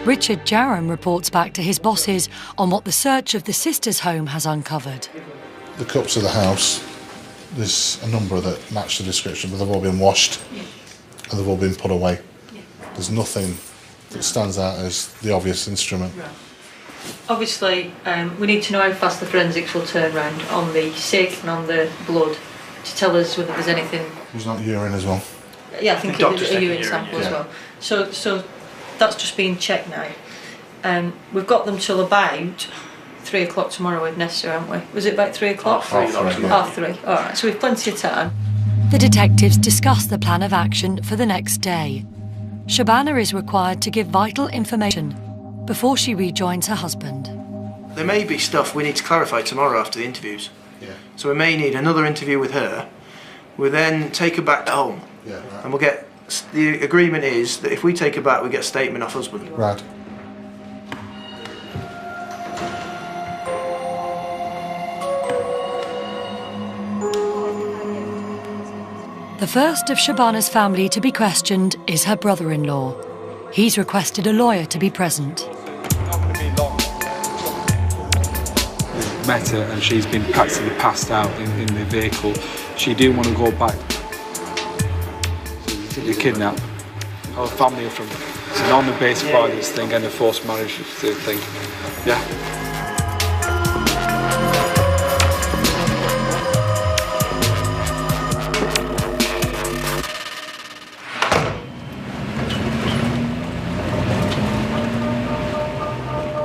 Richard Jarram reports back to his bosses on what the search of the sisters' home has uncovered. The cups of the house, there's a number that match the description, but they've all been washed and they've all been put away. There's nothing that stands out as the obvious instrument. Right. Obviously, we need to know how fast the forensics will turn round on the sick and on the blood to tell us whether there's anything. There's not urine as well. Yeah, I think it was a urine sample as well. So that's just being checked now. We've got them till about 3 o'clock tomorrow with Nesta, haven't we? Was it about 3 o'clock? Half three. All right, so we've plenty of time. The detectives discuss the plan of action for the next day. Shabana is required to give vital information before she rejoins her husband. There may be stuff we need to clarify tomorrow after the interviews. Yeah. So we may need another interview with her. We'll then take her back home. Yeah, right. And we'll get... The agreement is that if we take her back, we get a statement off husband. Right. The first of Shabana's family to be questioned is her brother-in-law. He's requested a lawyer to be present. Met her and she's been practically passed out in the vehicle. She didn't want to go back. So they kidnap. Our family are from... It's an honour-based violence thing and a forced marriage thing. Yeah.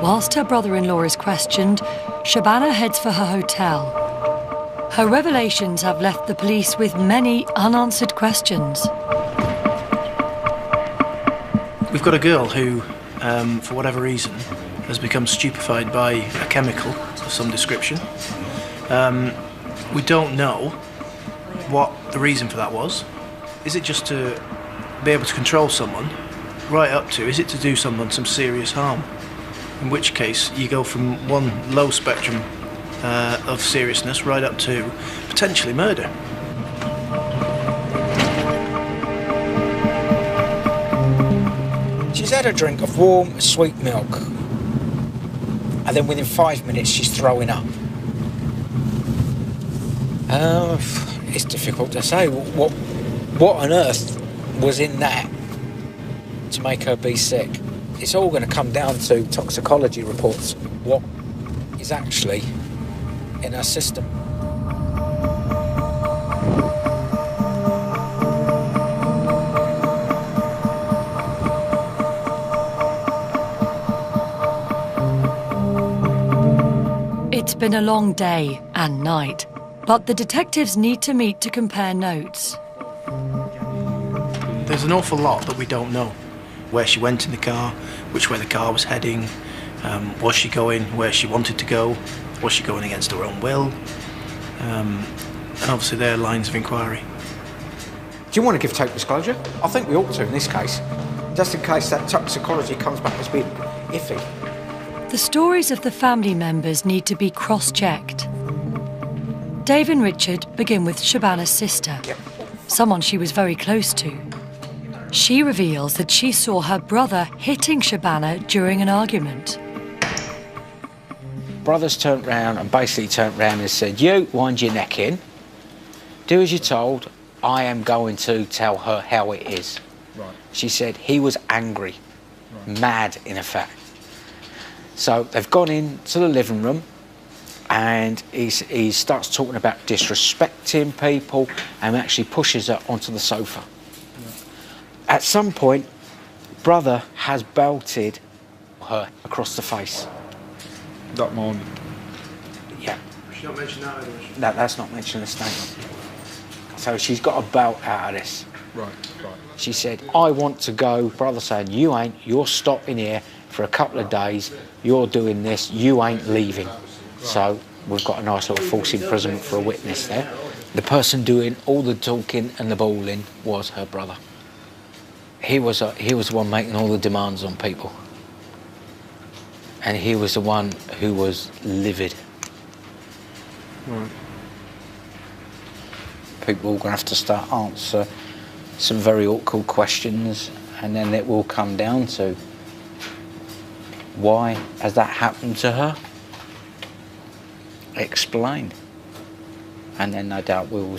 Whilst her brother-in-law is questioned, Shabana heads for her hotel. Her revelations have left the police with many unanswered questions. We've got a girl who, for whatever reason, has become stupefied by a chemical of some description. We don't know what the reason for that was. Is it just to be able to control someone, right up to, is it to do someone some serious harm? In which case, you go from one low spectrum of seriousness right up to potentially murder. She's had a drink of warm, sweet milk, and then within 5 minutes she's throwing up. It's difficult to say. What on earth was in that to make her be sick? It's all going to come down to toxicology reports. What is actually in her system? It's been a long day and night, but the detectives need to meet to compare notes. There's an awful lot that we don't know. Where she went in the car, which way the car was heading, was she going where she wanted to go, was she going against her own will, and obviously there are lines of inquiry. Do you want to give total disclosure? I think we ought to in this case, just in case that toxicology comes back as being iffy. The stories of the family members need to be cross-checked. Dave and Richard begin with Shabana's sister, someone she was very close to. She reveals that she saw her brother hitting Shabana during an argument. Brothers turned round and basically turned round and said, "You wind your neck in, do as you're told, I am going to tell her how it is." Right. She said he was angry, mad in effect. So they've gone into the living room and he starts talking about disrespecting people and actually pushes her onto the sofa. At some point, brother has belted her across the face. That morning. Yeah. She don't mention that either. No, that's not mentioned in the statement. So she's got a belt out of this. Right. She said, "I want to go." Brother saying, "You ain't. You're stopping here for a couple of days. You're doing this. You ain't leaving." So we've got a nice little false imprisonment for a witness there. The person doing all the talking and the bawling was her brother. He was the one making all the demands on people. And he was the one who was livid. Right. People are going to have to start answer some very awkward questions, and then it will come down to Why has that happened to her? Explain. And then no doubt we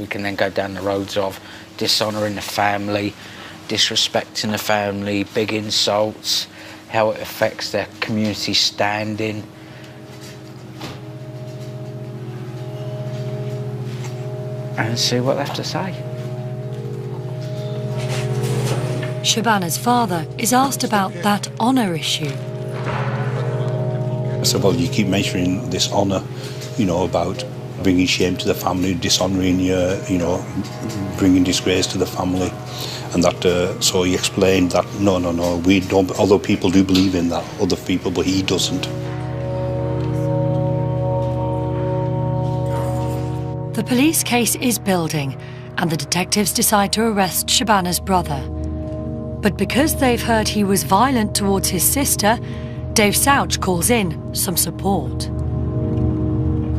can then go down the roads of dishonouring the family, disrespecting the family, big insults, how it affects their community standing. And see what they have to say. Shabana's father is asked about that honour issue. I said, well, you keep mentioning this honour, you know, about bringing shame to the family, dishonouring you, bringing disgrace to the family. And that, so he explained that, no, we don't, although people do believe in that, other people, but he doesn't. The police case is building, and the detectives decide to arrest Shabana's brother. But because they've heard he was violent towards his sister, Dave Souch calls in some support.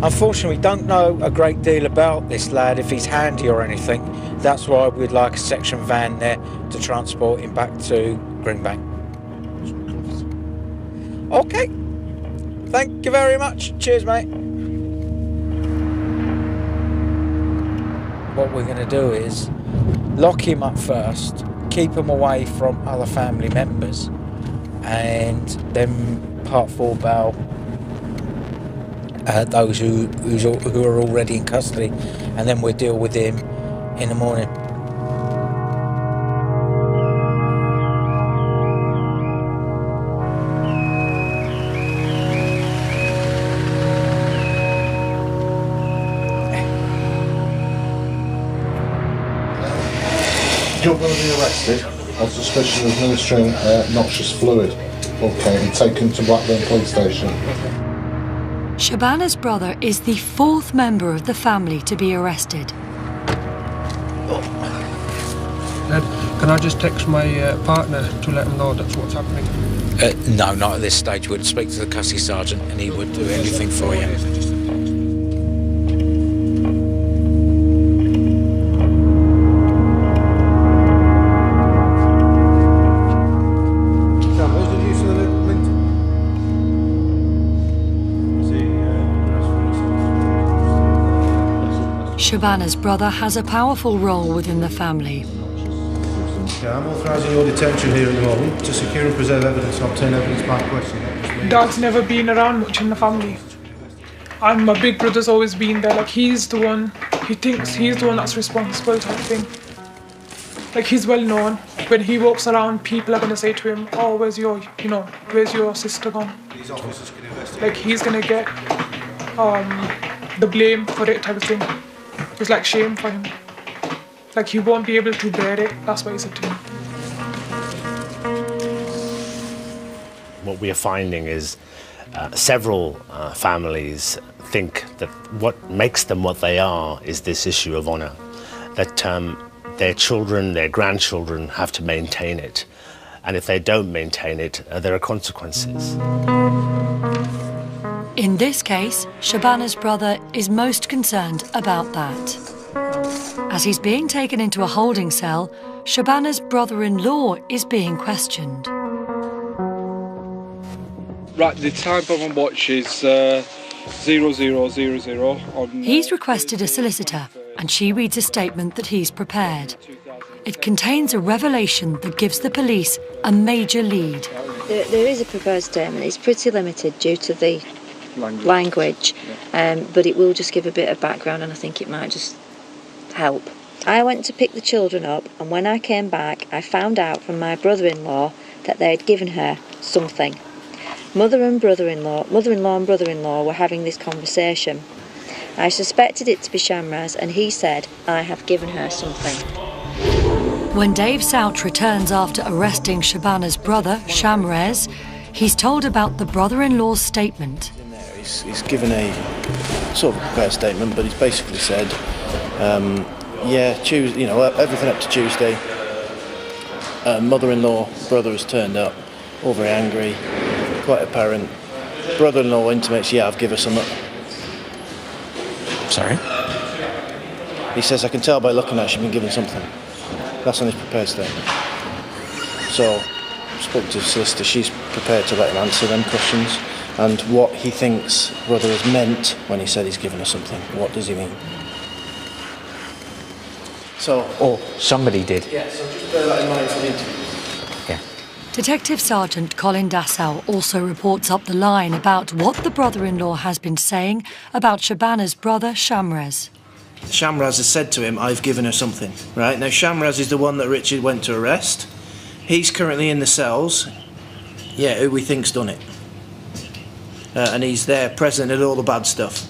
Unfortunately, we don't know a great deal about this lad, if he's handy or anything. That's why we'd like a section van there to transport him back to Greenbank. OK. Thank you very much. Cheers, mate. What we're going to do is lock him up first, keep him away from other family members, and then Part 4 bail those who are already in custody, and then we'll deal with him in the morning. You're going to be arrested on suspicion of administering noxious fluid, okay, and taken to Blackburn Police Station. Shabana's brother is the fourth member of the family to be arrested. Ed, can I just text my partner to let him know that's what's happening? No, not at this stage. We'd speak to the custody sergeant and he would do anything for you. Shabana's brother has a powerful role within the family. Yeah, I'm authorising your detention here at the moment to secure and preserve evidence and obtain evidence by question. Dad's never been around much in the family. And my big brother's always been there. Like, he's the one, he thinks he's the one that's responsible type thing. Like, he's well known. When he walks around, people are going to say to him, oh, where's your sister gone? These officers can investigate. Like, he's going to get the blame for it type of thing. It's like shame for him. Like, he won't be able to bear it. That's what he said to me. What we are finding is several families think that what makes them what they are is this issue of honour. That their children, their grandchildren have to maintain it. And if they don't maintain it, there are consequences. In this case, Shabana's brother is most concerned about that. As he's being taken into a holding cell, Shabana's brother-in-law is being questioned. Right, the time on watch is 0000 on... He's requested a solicitor, and she reads a statement that he's prepared. It contains a revelation that gives the police a major lead. There is a proposed statement. It's pretty limited due to the language, but it will just give a bit of background, and I think it might just help. I went to pick the children up, and when I came back, I found out from my brother-in-law that they had given her something. Mother-in-law and brother-in-law were having this conversation. I suspected it to be Shamraz, and he said, I have given her something. When Dave Souch returns after arresting Shabana's brother, Shamraz, he's told about the brother-in-law's statement. He's given a sort of prepared statement, but he's basically said, Tuesday, everything up to Tuesday. Mother-in-law, brother has turned up, all very angry, quite apparent. Brother-in-law intimates, I've given her something. Sorry? He says, I can tell by looking at her she's been given something. That's on his prepared statement. So, spoke to the solicitor. She's prepared to let him answer them questions. And what he thinks brother has meant when he said he's given her something. What does he mean? So... Or somebody did. Yeah, so just bear that in mind for the interview. Yeah. Detective Sergeant Colin Dassau also reports up the line about what the brother-in-law has been saying about Shabana's brother, Shamraz. Shamraz has said to him, I've given her something, right? Now, Shamraz is the one that Richard went to arrest. He's currently in the cells. Yeah, who we think's done it. And he's there present at all the bad stuff.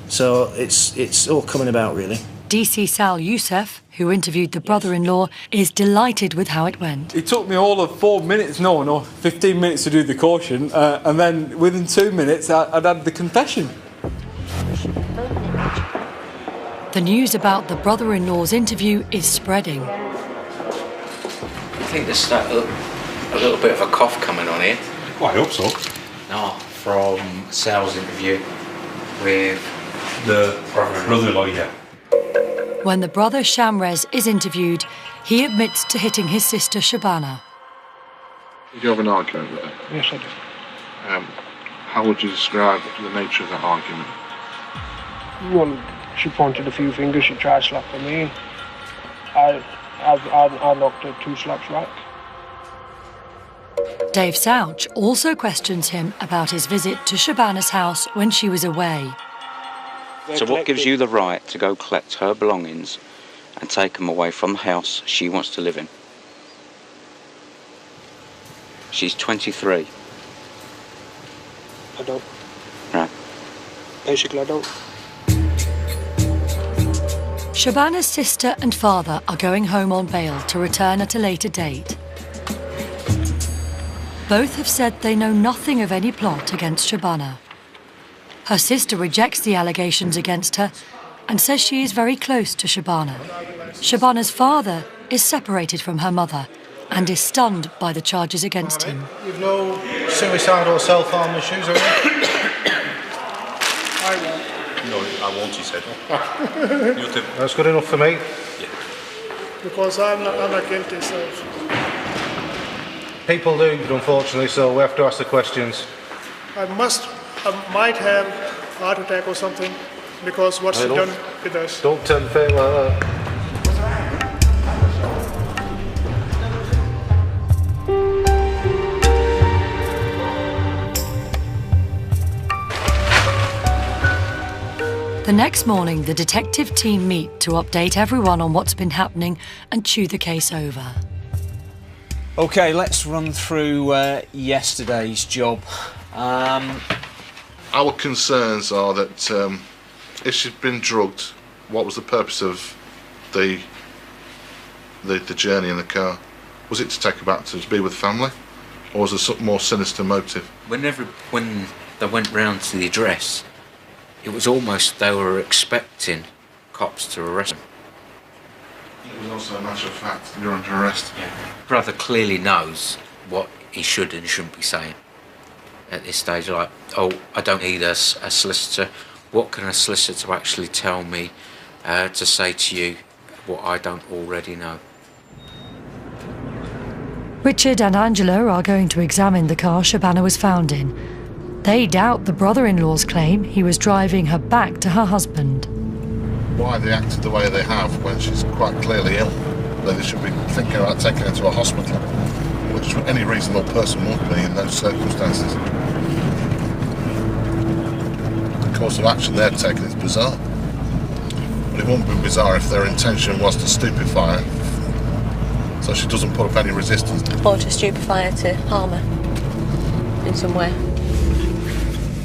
So it's all coming about, really. DC Sal Youssef, who interviewed the brother-in-law, is delighted with how it went. It took me all of 4 minutes, no, 15 minutes to do the caution, and then within 2 minutes I'd had the confession. The news about the brother-in-law's interview is spreading. I think there's a little bit of a cough coming on here. Well, I hope so. No, from Sal's interview with The brother-in-law, yeah. When the brother Shamraz is interviewed, he admits to hitting his sister Shabana. Did you have an argument with her? Yes, I did. How would you describe the nature of that argument? Well, she pointed a few fingers, she tried slapping me. I knocked her 2 slaps back. Dave Souch also questions him about his visit to Shabana's house when she was away. So what gives you the right to go collect her belongings and take them away from the house she wants to live in? She's 23. I don't. Right. Basically, I don't. Shabana's sister and father are going home on bail to return at a later date. Both have said they know nothing of any plot against Shabana. Her sister rejects the allegations against her and says she is very close to Shabana. Shabana's father is separated from her mother and is stunned by the charges against him. You've no suicide or self-harm issues, have you? I won't. No, I won't, he said. You too. That's good enough for me. Yeah. Because I'm not guilty, so... People do, unfortunately, so we have to ask the questions. I might have a heart attack or something, because what's she done with us. Don't tempt fate like that. The next morning, the detective team meet to update everyone on what's been happening and chew the case over. OK, let's run through yesterday's job. Our concerns are that if she's been drugged, what was the purpose of the journey in the car? Was it to take her back to be with family, or was there some more sinister motive? When they went round to the address, it was almost they were expecting cops to arrest them. It was also a matter of fact you're under arrest. Yeah. Brother clearly knows what he should and shouldn't be saying at this stage. Like, oh, I don't need a solicitor. What can a solicitor actually tell me to say to you what I don't already know? Richard and Angela are going to examine the car Shabana was found in. They doubt the brother-in-law's claim he was driving her back to her husband. Why they acted the way they have when she's quite clearly ill, that they should be thinking about taking her to a hospital, which any reasonable person would be in those circumstances. The course of action they're taking is bizarre. But it wouldn't be bizarre if their intention was to stupefy her, so she doesn't put up any resistance. Or to stupefy her to harm her in some way.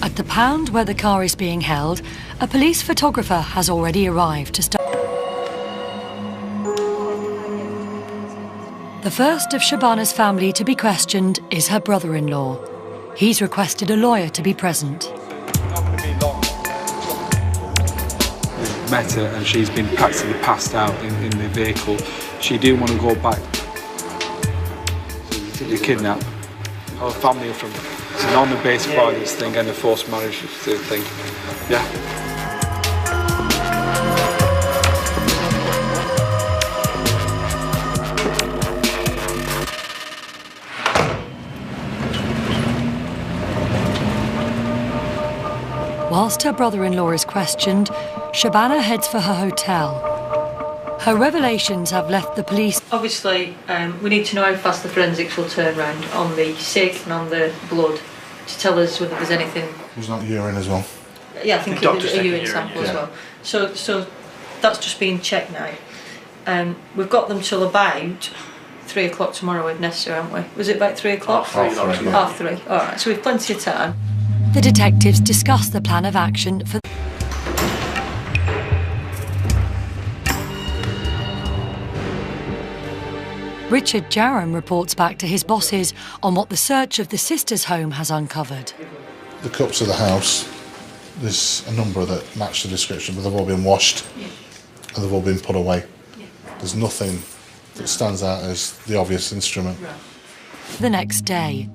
At the pound where the car is being held, a police photographer has already arrived to start. The first of Shabana's family to be questioned is her brother-in-law. He's requested a lawyer to be present. We've met her and she's been practically passed out in the vehicle. She didn't want to go back. So they kidnapped. Our family are from... It's an honour-based violence thing and a forced marriage thing. Yeah. Whilst her brother-in-law is questioned, Shabana heads for her hotel. Her revelations have left the police. Obviously, we need to know how fast the forensics will turn round on the sick and on the blood to tell us whether there's anything. Was that urine as well? Yeah, I think it was a urine sample as well. So that's just being checked now. We've got them till about 3 o'clock tomorrow with Nesta, haven't we? Was it about 3 o'clock? Half three. All right, so we've plenty of time. The detectives discuss the plan of action for. Richard Jarram reports back to his bosses on what the search of the sisters' home has uncovered. The cups of the house, there's a number that match the description, but they've all been washed and they've all been put away. There's nothing that stands out as the obvious instrument. The next day,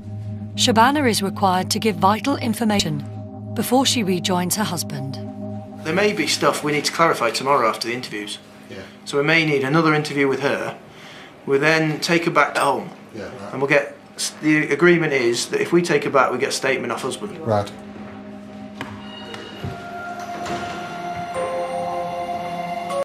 Shabana is required to give vital information before she rejoins her husband. There may be stuff we need to clarify tomorrow after the interviews. So we may need another interview with her. We'll then take her back home. And we'll get, the agreement is that if we take her back, we get a statement off husband. Right.